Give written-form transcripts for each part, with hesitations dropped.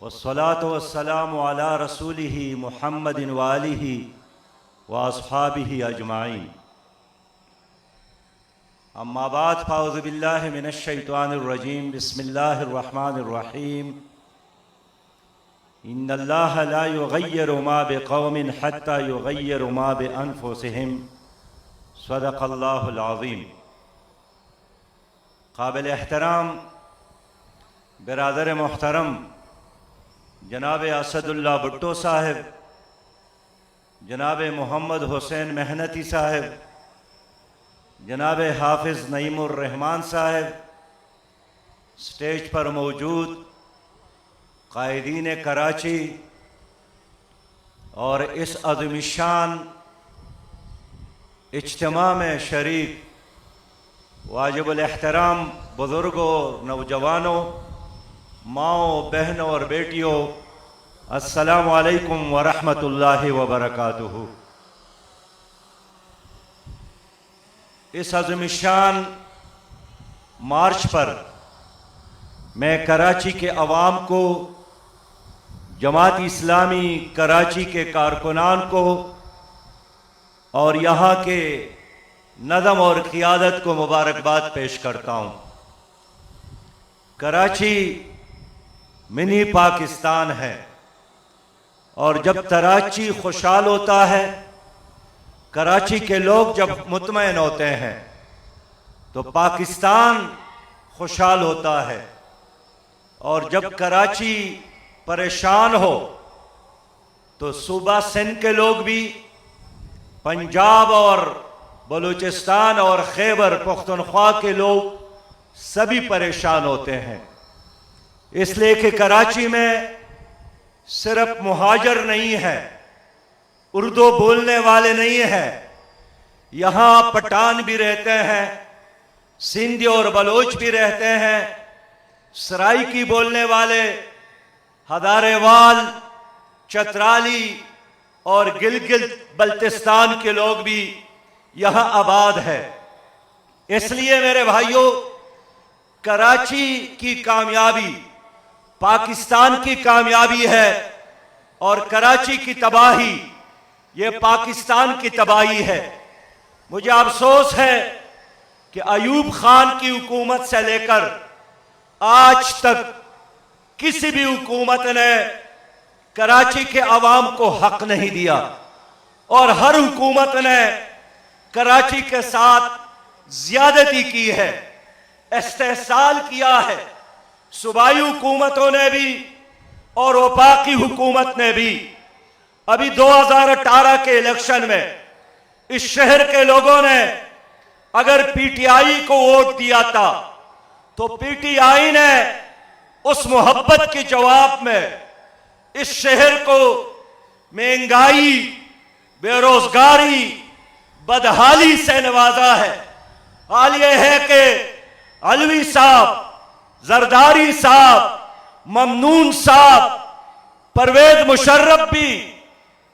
वस्सलातु वस्सलामु अला रसूलिही मुहम्मदिन व आलिही व अस्हाबिही अजमाइन। अम्मा बाद फ़अऊज़ु बिल्लाहि मिनश शैतानिर रजीम। बिस्मिल्लाहिर रहमानिर रहीम। इन्नल्लाहा ला युग़य्यिरु मा बिक़ौमिन हत्ता युग़य्यिरु मा बिअन्फुसिहिम। सदक़ल्लाहुल अज़ीम। काबिल एहतराम बिरादर मोहतरम जनाब असदुल्ला भुट्टो साहब, जनाब मोहम्मद हुसैन मेहनती साहब, जनाब हाफिज़ नईमुर रहमान साहब, स्टेज पर मौजूद कायदीन कराची और इस अज़ीम-ए-शान इज्तिमा में शरीक वाजिबुल एहतराम बुज़ुर्गों, नौजवानों, माओ, बहनों और बेटियों, अस्सलामु अलैकुम व रहमतुल्लाहि व बरकातुहू। इस अज़ीम-ए-शान मार्च पर मैं कराची के अवाम को, जमात इस्लामी कराची के कारकुनान को और यहाँ के नज़म और क़ियादत को मुबारकबाद पेश करता हूँ। कराची मिनी पाकिस्तान है और जब कराची खुशहाल होता है, कराची के लोग जब मुतमईन होते हैं तो पाकिस्तान खुशहाल होता है, और जब कराची परेशान हो तो सूबा सिंध के लोग भी, पंजाब और बलूचिस्तान और खैबर पख्तूनख्वा के लोग सभी परेशान होते हैं। इसलिए कि कराची में सिर्फ मुहाजिर नहीं है, उर्दू बोलने वाले नहीं हैं, यहाँ पठान भी रहते हैं, सिंधी और बलोच भी रहते हैं, सराइकी बोलने वाले, हदारेवाल, चतराली और गिलगित बल्तिस्तान के लोग भी यहाँ आबाद है। इसलिए मेरे भाइयों, कराची की कामयाबी पाकिस्तान की कामयाबी है और कराची की तबाही ये पाकिस्तान की तबाही है। मुझे अफसोस है कि अयूब खान की हुकूमत से लेकर आज तक किसी भी हुकूमत ने कराची के अवाम को हक नहीं दिया, और हर हुकूमत ने कराची के साथ ज्यादती की है, इस्तेहसाल किया है। सूबाई हुकूमतों ने भी और वफाकी हुकूमत ने भी। अभी 2018 के इलेक्शन में इस शहर के लोगों ने अगर पीटीआई को वोट दिया था तो पीटीआई ने उस मोहब्बत के जवाब में इस शहर को महंगाई, बेरोजगारी, बदहाली से नवाजा है। हाल यह है कि अलवी साहब, जरदारी साहब, ममनून साहब, परवेज मुशर्रफ भी,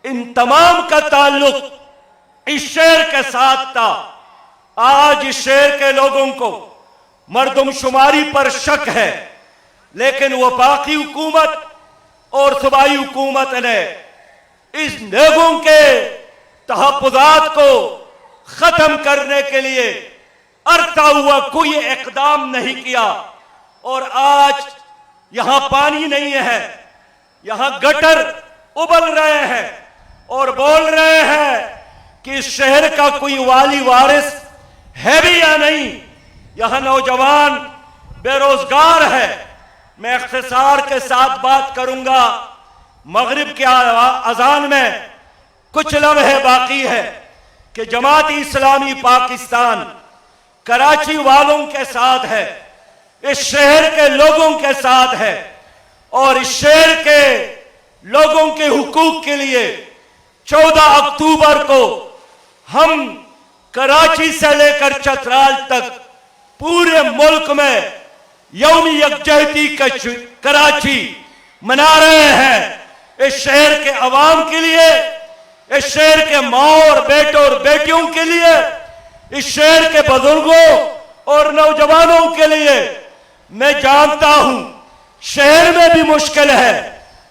इन तमाम का ताल्लुक इस शहर के साथ था। आज इस शहर के लोगों को मर्दमशुमारी पर शक है, लेकिन वफाकी हुकूमत और सूबाई हुकूमत ने इस लोगों के तहफ़्फ़ुज़ात को खत्म करने के लिए अरता हुआ कोई इक़दाम नहीं किया। और आज यहां पानी नहीं है, यहां गटर उबल रहे हैं और बोल रहे हैं कि इस शहर का कोई वाली वारिस है भी या नहीं। यहां नौजवान बेरोजगार है। मैं इख्तिसार के साथ बात करूंगा। मगरिब के अजान में कुछ लम्हे बाकी है कि जमात इस्लामी पाकिस्तान कराची वालों के साथ है, इस शहर के लोगों के साथ है, और इस शहर के लोगों के हुकूक के लिए 14 अक्टूबर को हम कराची से लेकर चतराल तक पूरे मुल्क में यौम यकजहती का कराची मना रहे हैं। इस शहर के अवाम के लिए, इस शहर के माँ और बेटों और बेटियों के लिए, इस शहर के बुजुर्गों और नौजवानों के लिए। मैं जानता हूं शहर में भी मुश्किल है,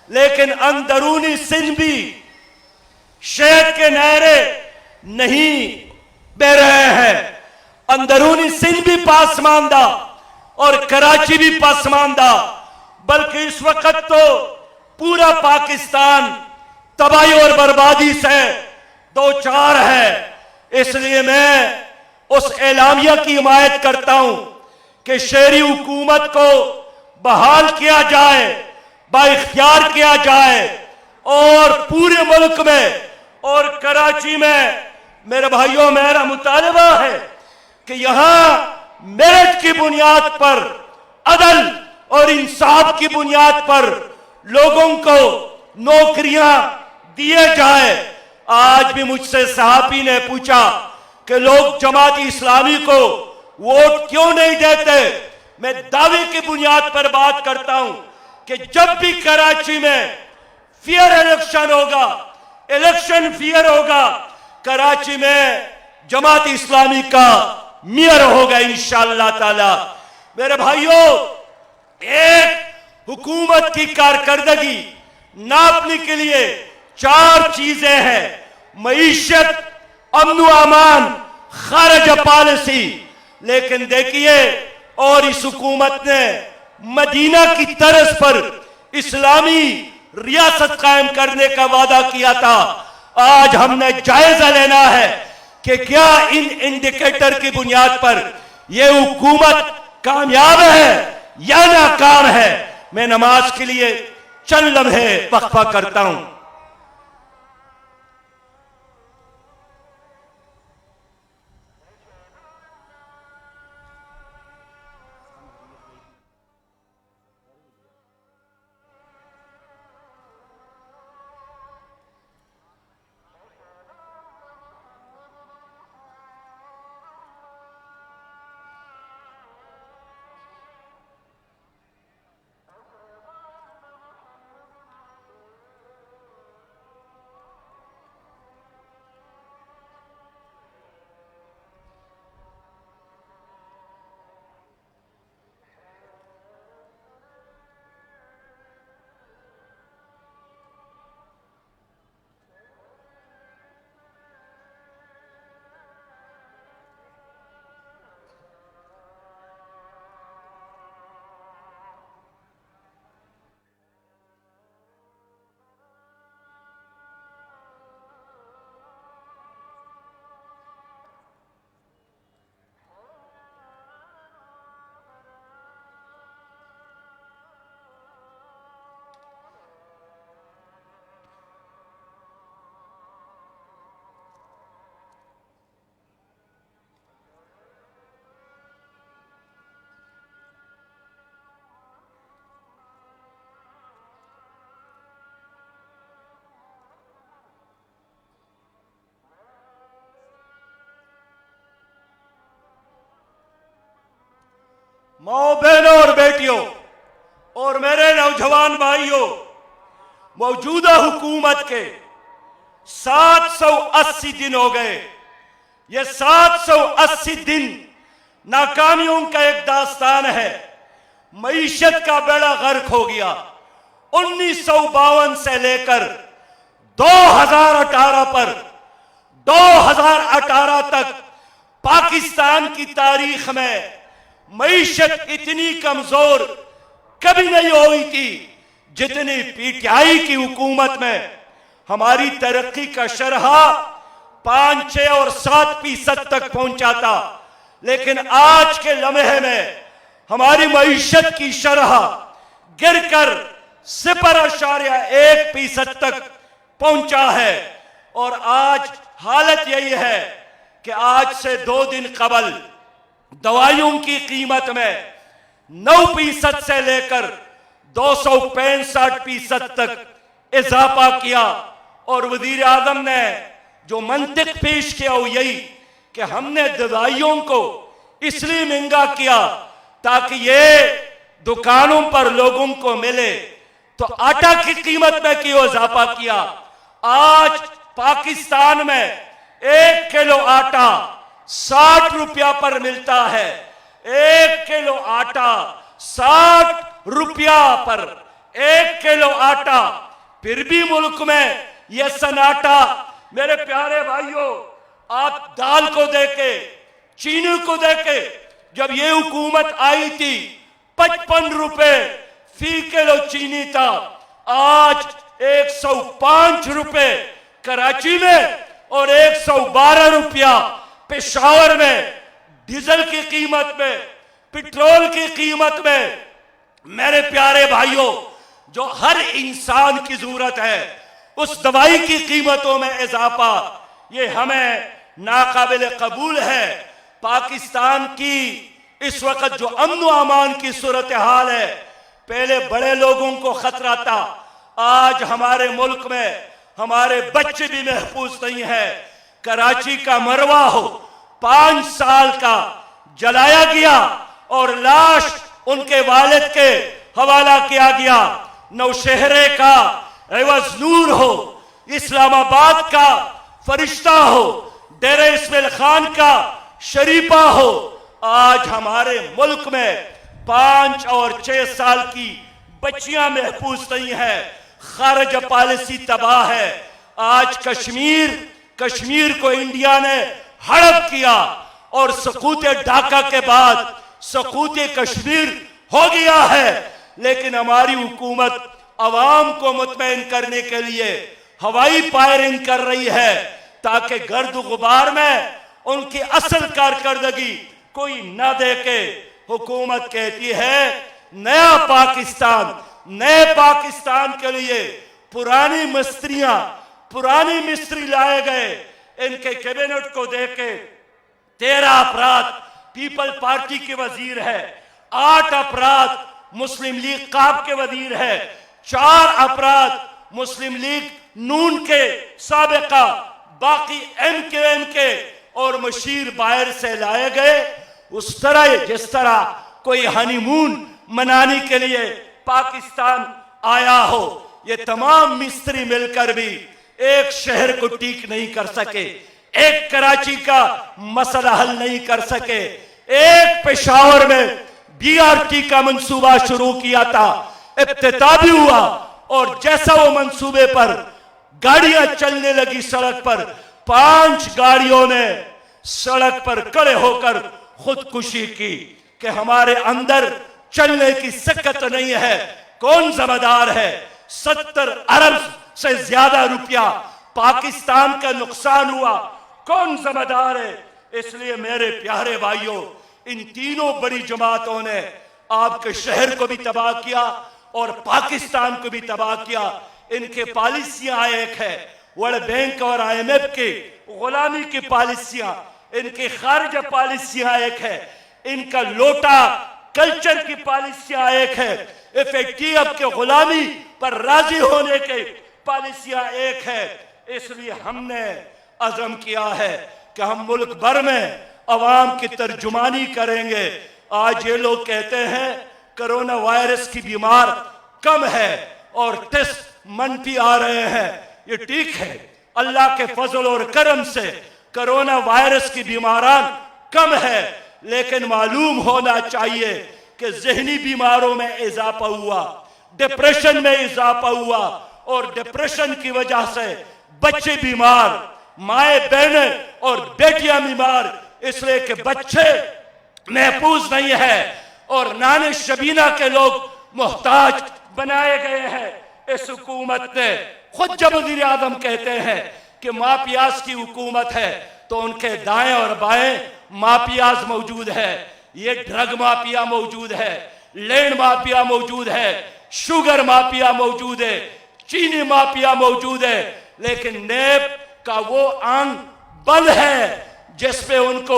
लेकिन अंदरूनी सिंध भी शहद के नहरे नहीं बह रहे हैं। अंदरूनी सिंध भी पासमानदा और कराची भी पासमानदा, बल्कि इस वक्त तो पूरा पाकिस्तान तबाही और बर्बादी से दो चार है। इसलिए मैं उस एलामिया की हिमायत करता हूं कि शहरी हुकूमत को बहाल किया जाए, बाइख्तियार किया जाए और पूरे मुल्क में और कराची में मेरे भाइयों मेरा मुतालबा है कि यहां मेरिट की बुनियाद पर, अदल और इंसाफ की बुनियाद पर लोगों को नौकरियां दिए जाए। आज भी मुझसे सहाफी ने पूछा कि लोग जमात इस्लामी को वोट क्यों नहीं देते। मैं दावे की बुनियाद पर बात करता हूं कि जब भी कराची में फेयर इलेक्शन होगा, इलेक्शन फेयर होगा, कराची में जमात इस्लामी का मेयर होगा इंशाअल्लाह ताला। मेरे भाइयों, एक हुकूमत की कारकर्दगी नापने के लिए चार चीजें हैं: मईशत, अमन अमान, खारजा पॉलिसी। लेकिन देखिए, और इस हुकूमत ने मदीना की तर्ज पर इस्लामी रियासत कायम करने का वादा किया था। आज हमने जायजा लेना है कि क्या इन इंडिकेटर की बुनियाद पर यह हुकूमत कामयाब है या नाकाम है। मैं नमाज के लिए चंद लम्हे वक्फा करता हूं। माओ बहनों और बेटियों और मेरे नौजवान भाइयों, मौजूदा हुकूमत के 780 दिन हो गए। ये 780 दिन नाकामियों का एक दास्तान है। मईशत का बेड़ा गर्क हो गया। 1952 से लेकर 2018 पर 2018 तक पाकिस्तान की तारीख में मईशत इतनी कमजोर कभी नहीं हुई थी जितनी पीटीआई की हुकूमत में। हमारी तरक्की का शरह 5, 6 और 7% तक पहुंचा था, लेकिन आज के लम्हे में हमारी मईशत की शरह गिरकर 0.1% तक पहुंचा है। और आज हालत यही है कि आज से 2 दिन कबल दवाइयों की कीमत में 9% से लेकर 265% तक इजाफा किया। और वजीर आजम ने जो मंतिक पेश किया वो यही कि हमने दवाइयों को इसलिए महंगा किया ताकि ये दुकानों पर लोगों को मिले। तो आटा की कीमत में क्यों इजाफा किया? आज पाकिस्तान में 1 किलो आटा 60 रुपया पर मिलता है। 1 किलो आटा 60 रुपया पर 1 किलो आटा, फिर भी मुल्क में यह सन्नाटा। मेरे प्यारे भाइयों, आप दाल को देके, चीनी को देके, जब ये हुकूमत आई थी 55 रुपए फी किलो चीनी था, आज 105 रुपए कराची में और 112 रुपया पेशावर में डीजल की कीमत में, पेट्रोल की कीमत में। मेरे प्यारे भाइयों, जो हर इंसान की जरूरत है उस दवाई की कीमतों में इजाफा, ये हमें नाकाबिल कबूल है। पाकिस्तान की इस वक्त जो अमन व अमान की सूरत हाल है, पहले बड़े लोगों को खतरा था, आज हमारे मुल्क में हमारे बच्चे भी महफूज नहीं है। कराची का मरवा हो 5 साल का जलाया गया और लाश उनके वालिद के हवाला किया गया। नौशहरे का एवज नूर हो, इस्लामाबाद का फरिश्ता हो, डेरे इस्माइल खान का शरीफा हो, आज हमारे मुल्क में 5 और 6 साल की बच्चियां महफूज नहीं है। खारजा पॉलिसी तबाह है। आज कश्मीर को इंडिया ने हड़प किया और सकूत ढाका के बाद सकूत कश्मीर हो गया है। लेकिन हमारी हुकूमत अवाम को मुतमईन करने के लिए हवाई फायरिंग कर रही है ताकि गर्द गुबार में उनकी असल कारकर्दगी कोई न देखे। हुकूमत कहती है नया पाकिस्तान, नए पाकिस्तान के लिए पुरानी मिस्त्री लाए गए। इनके कैबिनेट को देके 13 अफराद पीपल पार्टी के वजीर है, 8 अफराद मुस्लिम लीग काब के वजीर है, 4 अफराद मुस्लिम लीग नून के साबिका, बाकी MKM के और मशीर बाहर से लाए गए। उस तरह जिस तरह कोई हनीमून मनाने के लिए पाकिस्तान आया हो, ये तमाम मिस्त्री मिलकर भी एक शहर को ठीक नहीं कर सके, एक कराची का मसला हल नहीं कर सके। एक पेशावर में BRT का मंसूबा शुरू किया था, इफ्तिताह भी हुआ और जैसा वो मंसूबे पर गाड़ियां चलने लगी सड़क पर, 5 गाड़ियों ने सड़क पर खड़े होकर खुदकुशी की कि हमारे अंदर चलने की सकत नहीं है। कौन जिम्मेदार है? 70 अरब से ज्यादा रुपया पाकिस्तान का नुकसान हुआ, कौन जिम्मेदार है? इसलिए मेरे प्यारे भाइयों, इन तीनों बड़ी जमातों ने आपके शहर को भी तबाह किया और पाकिस्तान को भी तबाह किया। इनके पॉलिसियां एक है, वर्ल्ड बैंक और IMF की गुलामी की पॉलिसियां, इनकी खारजा पॉलिसियां एक है, इनका लोटा कल्चर की पॉलिसियां एक है, इफेक्टिव के गुलामी पर राजी होने की पॉलिसियां एक है। इसलिए हमने अज़म किया है कि हम मुल्क भर में अवाम की तर्जुमानी करेंगे। आज ये लोग कहते हैं कोरोना वायरस की बीमार कम है और टेस्ट मनफी आ रहे हैं, ये ठीक है। अल्लाह के फजल और करम से कोरोना वायरस की बीमारान कम है, लेकिन मालूम होना चाहिए कि जहनी बीमारों में इजाफा हुआ, डिप्रेशन में इजाफा हुआ और डिप्रेशन की वजह से बच्चे बीमार, माए बहनें और बेटियां बीमार, इसलिए कि बच्चे महफूज नहीं है और नाने शबीना के लोग मोहताज बनाए गए हैं। इस हुकूमत ने खुद जब वज़ीर आज़म कहते हैं कि माफियाज की हुकूमत है, तो उनके दाएं और बाएं माफियाज मौजूद है। ये ड्रग माफिया मौजूद है, लैंड माफिया मौजूद है, शुगर माफिया मौजूद है, चीनी माफिया मौजूद है। लेकिन नेब का वो अंग बंद है जिसपे उनको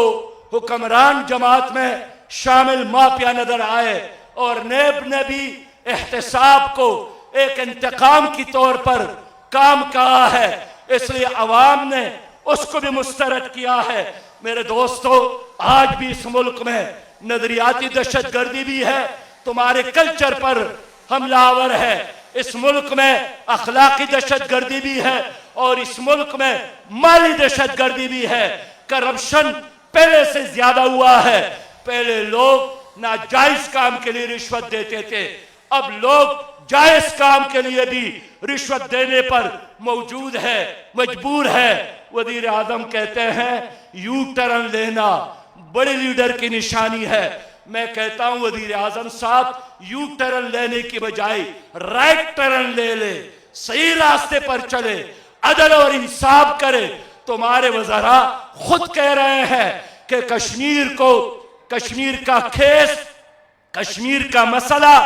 हुक्मरान जमात में शामिल माफिया नजर आए और नेब ने भी एहतसाब को एक इंतकाम की तौर पर काम कहा है, इसलिए अवाम ने उसको भी मुस्तरद किया है। मेरे दोस्तों, आज भी इस मुल्क में नजरियाती दहशत गर्दी भी है, तुम्हारे कल्चर पर हमलावर है। इस मुल्क में अखलाकी दहशत गर्दी भी है और इस मुल्क में माली दहशत गर्दी भी है। करप्शन पहले से ज्यादा हुआ है। पहले लोग नाजायज काम के लिए रिश्वत देते थे, अब लोग जायज काम के लिए भी रिश्वत देने पर मौजूद है, मजबूर है। वजीर आजम कहते हैं यू टर्न लेना बड़े लीडर की निशानी है। मैं कहता हूं वजीर आजम साहब यू टर्न लेने की बजाय राइट टर्न ले ले, सही रास्ते पर चले, अदल और इंसाफ करे। तुम्हारे वज़रा खुद कह रहे हैं कि कश्मीर का केस, कश्मीर का मसला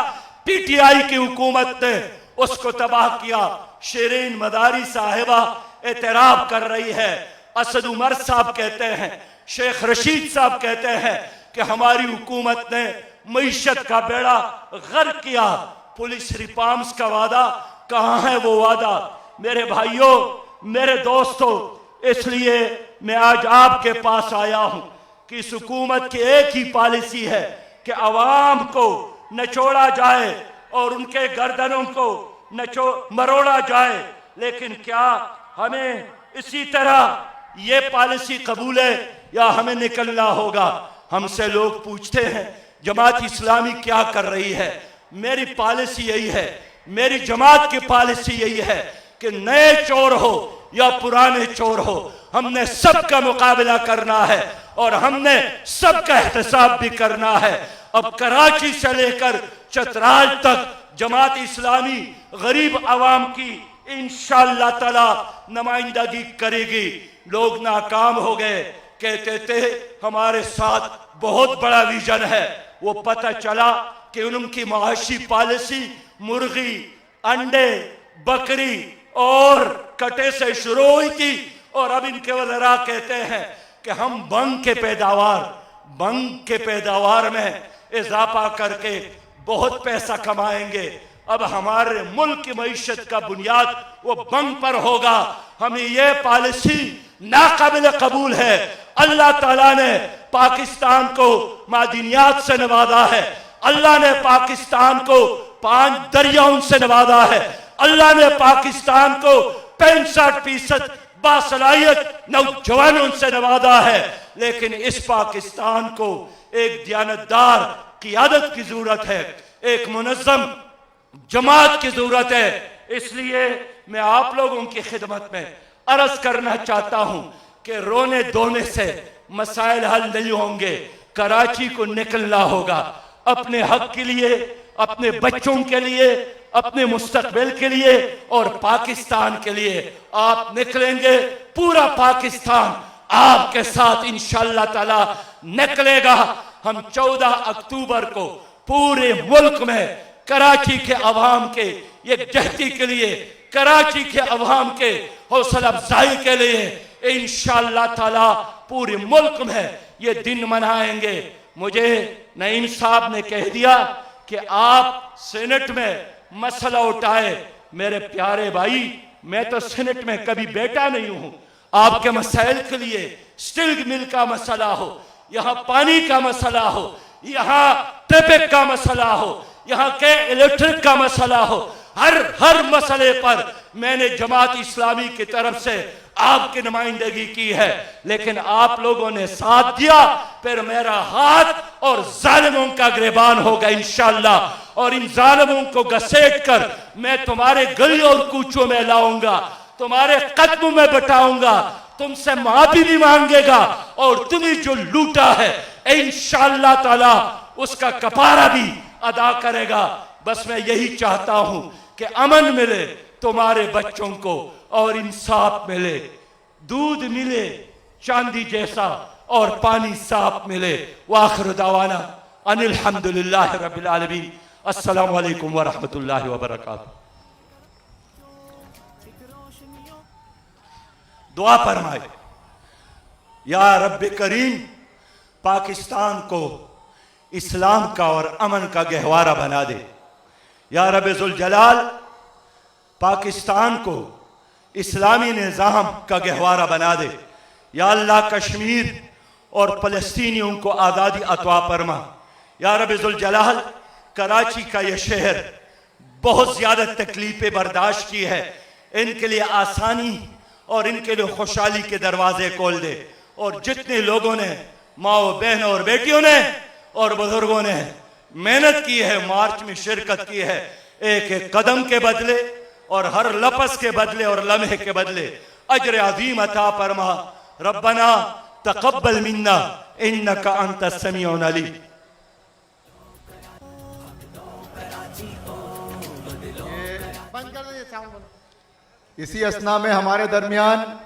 पीटीआई की हुकूमत ने उसको तबाह किया। शिरीन मदारी साहिबा एतराब कर रही है, असद उमर साहब कहते हैं, शेख रशीद साहब कहते हैं कि हमारी हुकूमत ने मईशत का बेड़ा गर्क किया। पुलिस रिफॉर्म्स का वादा कहाँ है वो वादा? मेरे भाइयों, मेरे दोस्तों, इसलिए मैं आज आपके पास आया हूं कि इस हुकूमत की एक ही पॉलिसी है कि अवाम को नचोड़ा जाए और उनके गर्दनों को मरोड़ा जाए। लेकिन क्या हमें इसी तरह ये पॉलिसी कबूल है या हमें निकलना होगा? हमसे लोग पूछते हैं जमात इस्लामी क्या कर रही है। मेरी पॉलिसी यही है, मेरी जमात की पॉलिसी यही है कि नए चोर हो या पुराने चोर हो, हमने सबका मुकाबला करना है और हमने सबका एहतसाब भी करना है। अब कराची से लेकर चतराल तक जमात इस्लामी गरीब आवाम की इंशाअल्लाह ताला नुमाइंदगी करेगी। लोग नाकाम हो गए, कहते थे हमारे साथ बहुत बड़ा विजन है। वो पता चला कि उनकी माशी पॉलिसी मुर्गी, अंडे, बकरी और कटे से शुरू हुई थी और अब इनके वज़रा कहते हैं कि हम बंग के पैदावार में इजाफा करके बहुत पैसा कमाएंगे। अब हमारे मुल्क की मईशत का बुनियाद वो बंग पर होगा। हमें ये पॉलिसी नाकाबिल कबूल है। अल्लाह ताला ने पाकिस्तान को मादिनियात से नवाजा है, अल्लाह ने पाकिस्तान को 5 दरियाओं से नवाजा है, अल्लाह ने पाकिस्तान को 65% बासलाहियत नौजवानों से नवाजा है। लेकिन इस पाकिस्तान को एक दियानतदार क़ियादत की जरूरत है, एक मुनज़्ज़म जमात की जरूरत है। इसलिए मैं आप लोगों की खिदमत में अर्ज करना चाहता हूं कि रोने धोने से मसाइल हल नहीं होंगे। कराची को निकलना होगा अपने हक के लिए, अपने बच्चों के लिए, अपने मुस्तकबिल के लिए और पाकिस्तान के लिए। आप निकलेंगे, पूरा पाकिस्तान आपके साथ इंशाअल्लाह ताला निकलेगा। हम 14 अक्टूबर को पूरे मुल्क में कराची के अवाम के यकजहती के लिए, कराची के अवाम के हौसला अफजाई के लिए इंशाअल्लाह ताला पूरे मुल्क में ये दिन मनाएंगे। मुझे नईम साहब ने कह दिया कि आप सेनेट में मसला उठाए। मेरे प्यारे भाई, मैं तो सेनेट में कभी बैठा नहीं हूं। आपके मसाइल के लिए स्टील मिल का मसला हो, यहाँ पानी का मसला हो, यहाँ ट्रैफिक का मसला हो, यहाँ के इलेक्ट्रिक का मसला हो, हर मसले पर मैंने जमात इस्लामी की तरफ से आपकी नुमाइंदगी की है। लेकिन आप लोगों ने साथ दिया, फिर मेरा हाथ और जालिमों का गिरबान होगा इंशाअल्लाह। और इन जालिमों को घसीट कर मैं तुम्हारे गली और कूचों में लाऊंगा, तुम्हारे कदमों में बैठाऊंगा, तुमसे माफी भी मांगेगा और तुम्हें जो लूटा है इंशाअल्लाह ताला उसका कफारा भी अदा करेगा। बस मैं यही चाहता हूं कि अमन मिले तुम्हारे बच्चों को और इंसाफ मिले, दूध मिले चांदी जैसा और पानी साफ मिले। वाखिर दावाना अनिल हम्दुलिल्लाहि रब्बिल आलमीन। अस्सलामु अलैकुम व रहमतुल्लाहि व बरकातहू। दुआ फरमाए, या रब्बे करीम पाकिस्तान को इस्लाम का और अमन का गहवारा बना दे। या रब्बे जुल जलाल पाकिस्तान को इस्लामी निज़ाम का गहवारा बना दे। या अल्लाह कश्मीर और फ़लस्तीनियों को आज़ादी अतवा फरमा। या रब्बे जुल जलाल कराची का यह शहर बहुत ज़्यादा तकलीफ़ें बर्दाश्त की है, इनके लिए आसानी और इनके लिए खुशहाली के दरवाजे खोल दे। और जितने लोगों ने, माओ बहनों और बेटियों ने और बुजुर्गों ने मेहनत की है, मार्च में शिरकत की है, एक एक कदम के बदले और हर लफ्ज़ के बदले और लम्हे के बदले अजर अजीम अता फरमा। रब्बना तक़ब्बल मिन्ना इन्नका अंतस समीउल अलीम। इसी असना में हमारे दरमियान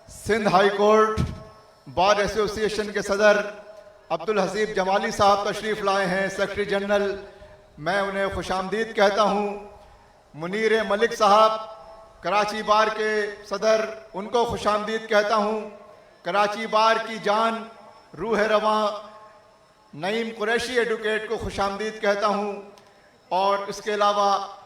Sindh high court bar association के सदर अब्दुल हसीब जमाली साहब तशरीफ़ लाए हैं, सेक्रेटरी जनरल। मैं उन्हें खुशामदीद कहता हूँ। मुनीर मलिक साहब कराची बार के सदर, उनको खुशामदीद कहता हूँ। कराची बार की जान रूह रवां नईम कुरैशी एडवोकेट को खुशामदीद कहता हूँ। और इसके अलावा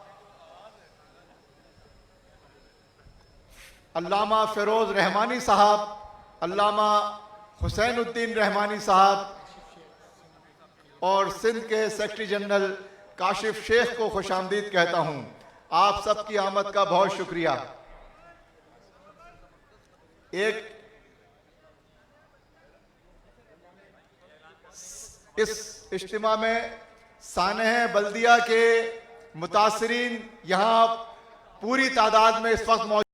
अल्लामा फ़िरोज़ रहमानी साहब, अल्लामा हुसैनुद्दीन रहमानी साहब और सिंध के सेक्रेटरी जनरल काशिफ शेख को खुशामदीद कहता हूँ। आप सबकी आमद का बहुत शुक्रिया। एक इस इज्तिमा में सानह बल्दिया के मुतासरीन यहाँ पूरी तादाद में इस वक्त मौजूद